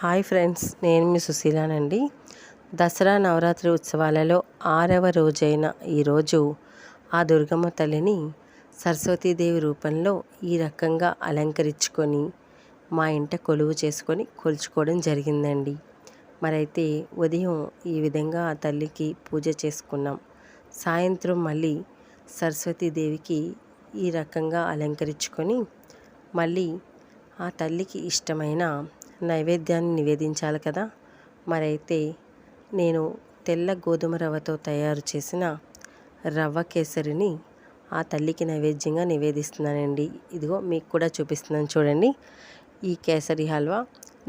Hi friends, నేను మీ సుశీలానండి. దసరా నవరాత్రి ఉత్సవాలలో 6వ రోజైన ఈరోజు ఆ దుర్గమ్మ తల్లిని సరస్వతీదేవి రూపంలో ఈ రకంగా అలంకరించుకొని మా ఇంట కొలువు చేసుకొని కొలుచుకోవడం జరిగిందండి. మరైతే ఉదయం ఈ విధంగా ఆ తల్లికి పూజ చేసుకున్నాం. సాయంత్రం మళ్ళీ సరస్వతీదేవికి ఈ రకంగా అలంకరించుకొని మళ్ళీ ఆ తల్లికి ఇష్టమైన నైవేద్యాన్ని నివేదించాలి కదా. మరైతే నేను తెల్ల గోధుమ రవ్వతో తయారు చేసిన రవ్వ కేసరిని ఆ తల్లికి నైవేద్యంగా నివేదిస్తున్నానండి. ఇదిగో మీకు కూడా చూపిస్తున్నాను చూడండి. ఈ కేసరి హల్వా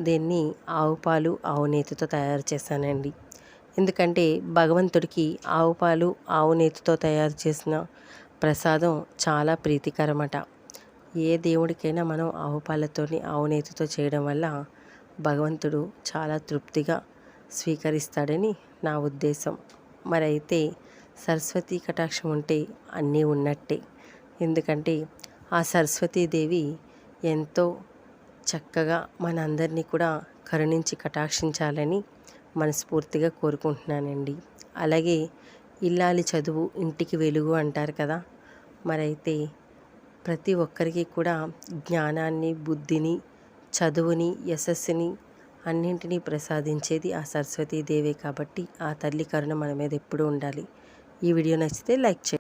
దీన్ని ఆవు పాలు ఆవు నేతితో తయారు చేశానండి. ఎందుకంటే భగవంతుడికి ఆవు పాలు ఆవు నేతితో తయారు చేసిన ప్రసాదం చాలా ప్రీతికరమట. ఏ దేవుడికైనా మనం ఆవు పాలతోని ఆవు నేతితో చేయడం వల్ల భగవంతుడు చాలా తృప్తిగా స్వీకరిస్తాడని నా ఉద్దేశం. మరైతే సరస్వతీ కటాక్షం ఉంటే అన్నీ ఉన్నట్టే. ఎందుకంటే ఆ సరస్వతీదేవి ఎంతో చక్కగా మనందరినీ కూడా కరుణించి కటాక్షించాలని మనస్ఫూర్తిగా కోరుకుంటున్నానండి. అలాగే ఇల్లాలి చదువు ఇంటికి వెలుగు అంటారు కదా. మరైతే ప్రతి ఒక్కరికి కూడా జ్ఞానాన్ని, బుద్ధిని, చదువుని, యశస్సుని అన్నింటినీ ప్రసాదించేది ఆ సరస్వతీదేవే కాబట్టి ఆ తల్లి కరుణ మన మీద ఎప్పుడూ ఉండాలి. ఈ వీడియో నచ్చితే లైక్ చేయండి.